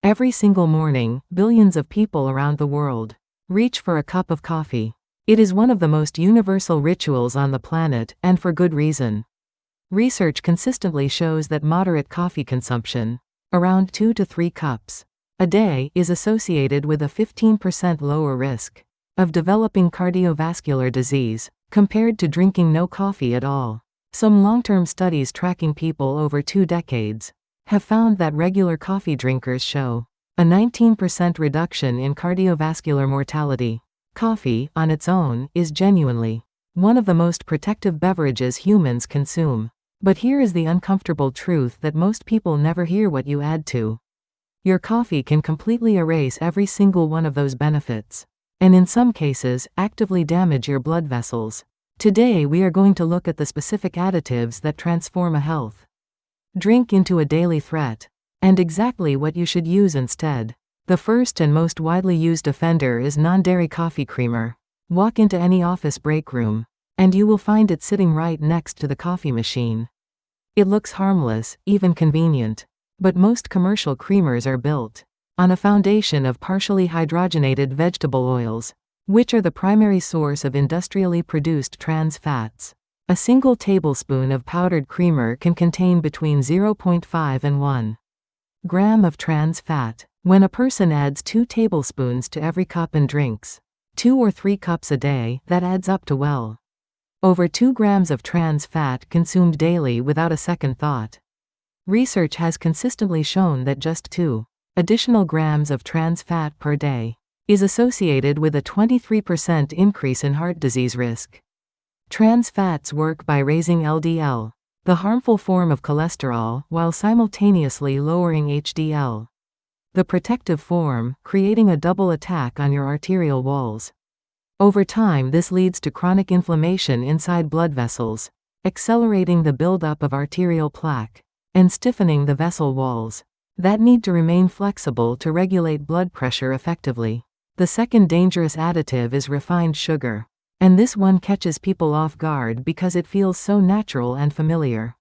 Every single morning, billions of people around the world reach for a cup of coffee. It is one of the most universal rituals on the planet, and for good reason. Research consistently shows that moderate coffee consumption, around 2 to 3 cups a day, is associated with a 15% lower risk of developing cardiovascular disease compared to drinking no coffee at all. Some long-term studies tracking people over 2 decades have found that regular coffee drinkers show a 19% reduction in cardiovascular mortality. Coffee, on its own, is genuinely one of the most protective beverages humans consume. But here is the uncomfortable truth that most people never hear: what you add to your coffee can completely erase every single one of those benefits, and in some cases, actively damage your blood vessels. Today we are going to look at the specific additives that transform a health drink into a daily threat, and exactly what you should use instead. The first and most widely used offender is non-dairy coffee creamer. Walk into any office break room, and you will find it sitting right next to the coffee machine. It looks harmless, even convenient. But most commercial creamers are built on a foundation of partially hydrogenated vegetable oils, which are the primary source of industrially produced trans fats. A single tablespoon of powdered creamer can contain between 0.5 and 1 gram of trans fat. When a person adds 2 tablespoons to every cup and drinks 2 or 3 cups a day, that adds up to well over 2 grams of trans fat consumed daily without a second thought. Research has consistently shown that just 2 additional grams of trans fat per day is associated with a 23% increase in heart disease risk. Trans fats work by raising LDL, the harmful form of cholesterol, while simultaneously lowering HDL, the protective form, creating a double attack on your arterial walls. Over time, this leads to chronic inflammation inside blood vessels, accelerating the buildup of arterial plaque and stiffening the vessel walls that need to remain flexible to regulate blood pressure effectively. The second dangerous additive is refined sugar, and this one catches people off guard because it feels so natural and familiar.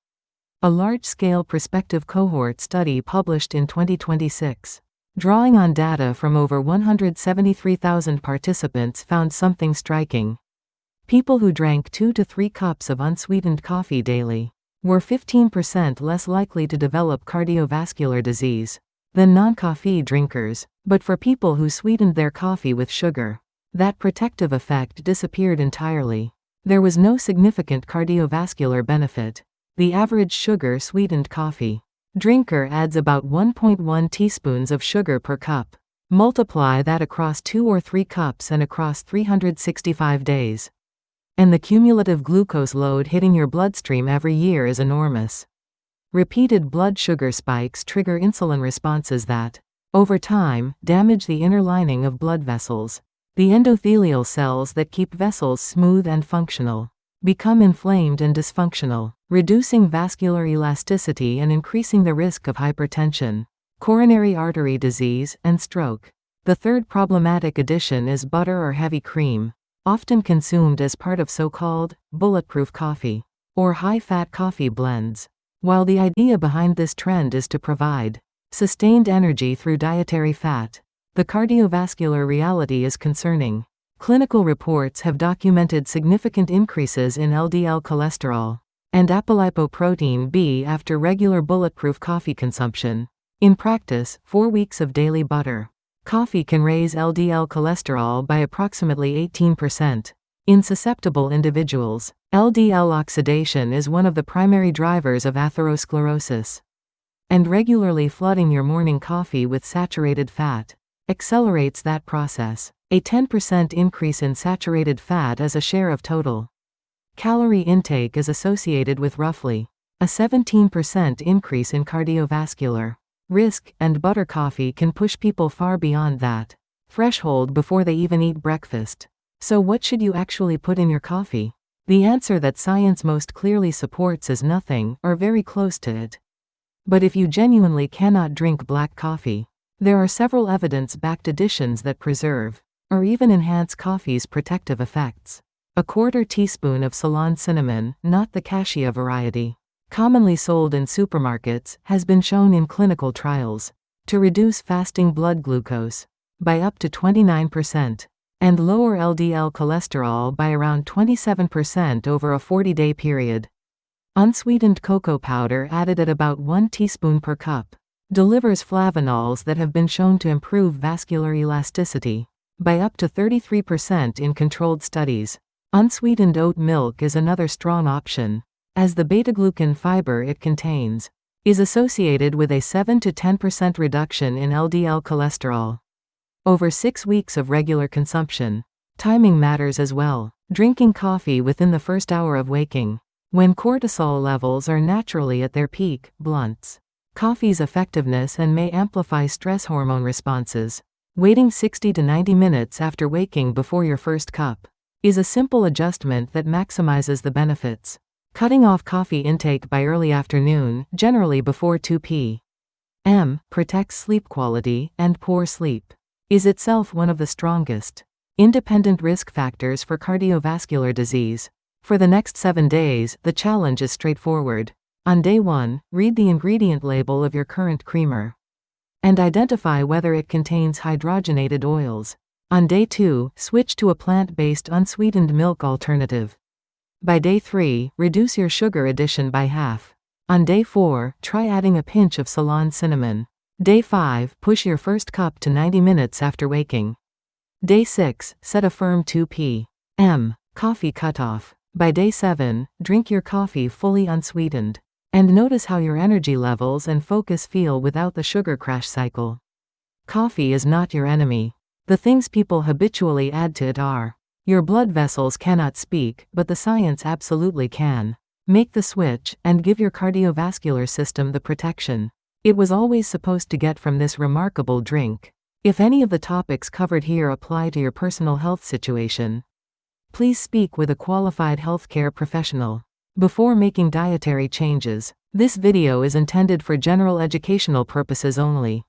A large-scale prospective cohort study published in 2026, drawing on data from over 173,000 participants, found something striking. People who drank 2 to 3 cups of unsweetened coffee daily were 15% less likely to develop cardiovascular disease than non-coffee drinkers. But for people who sweetened their coffee with sugar, that protective effect disappeared entirely. There was no significant cardiovascular benefit. The average sugar-sweetened coffee drinker adds about 1.1 teaspoons of sugar per cup. Multiply that across 2 or 3 cups and across 365 days. And the cumulative glucose load hitting your bloodstream every year is enormous. Repeated blood sugar spikes trigger insulin responses that, over time, damage the inner lining of blood vessels. The endothelial cells that keep vessels smooth and functional become inflamed and dysfunctional, reducing vascular elasticity and increasing the risk of hypertension, coronary artery disease, and stroke. The third problematic addition is butter or heavy cream, often consumed as part of so-called bulletproof coffee or high-fat coffee blends. While the idea behind this trend is to provide sustained energy through dietary fat, the cardiovascular reality is concerning. Clinical reports have documented significant increases in LDL cholesterol and apolipoprotein B after regular bulletproof coffee consumption. In practice, 4 weeks of daily butter coffee can raise LDL cholesterol by approximately 18%. In susceptible individuals, LDL oxidation is one of the primary drivers of atherosclerosis, and regularly flooding your morning coffee with saturated fat accelerates that process. A 10% increase in saturated fat as a share of total calorie intake is associated with roughly a 17% increase in cardiovascular risk, and butter coffee can push people far beyond that threshold before they even eat breakfast. So what should you actually put in your coffee? The answer that science most clearly supports is nothing, or very close to it. But if you genuinely cannot drink black coffee, there are several evidence-backed additions that preserve or even enhance coffee's protective effects. A 1/4 teaspoon of Ceylon cinnamon, not the cassia variety, commonly sold in supermarkets, has been shown in clinical trials to reduce fasting blood glucose by up to 29%, and lower LDL cholesterol by around 27% over a 40-day period. Unsweetened cocoa powder added at about 1 teaspoon per cup delivers flavanols that have been shown to improve vascular elasticity by up to 33% in controlled studies. Unsweetened oat milk is another strong option, as the beta-glucan fiber it contains is associated with a 7 to 10% reduction in LDL cholesterol over 6 weeks of regular consumption. Timing matters as well. Drinking coffee within the first hour of waking, when cortisol levels are naturally at their peak, blunts coffee's effectiveness and may amplify stress hormone responses. Waiting 60 to 90 minutes after waking before your first cup is a simple adjustment that maximizes the benefits. Cutting off coffee intake by early afternoon, generally before 2 p.m., protects sleep quality, and poor sleep is itself one of the strongest independent risk factors for cardiovascular disease. For the next 7 days, the challenge is straightforward. On day 1, read the ingredient label of your current creamer and identify whether it contains hydrogenated oils. On day 2, switch to a plant-based unsweetened milk alternative. By day 3, reduce your sugar addition by half. On day 4, try adding a pinch of Ceylon cinnamon. Day 5, push your first cup to 90 minutes after waking. Day 6, set a firm 2 p.m. coffee cutoff. By day 7, drink your coffee fully unsweetened, and notice how your energy levels and focus feel without the sugar crash cycle. Coffee is not your enemy. The things people habitually add to it are. Your blood vessels cannot speak, but the science absolutely can. Make the switch, and give your cardiovascular system the protection it was always supposed to get from this remarkable drink. If any of the topics covered here apply to your personal health situation, please speak with a qualified healthcare professional before making dietary changes. This video is intended for general educational purposes only.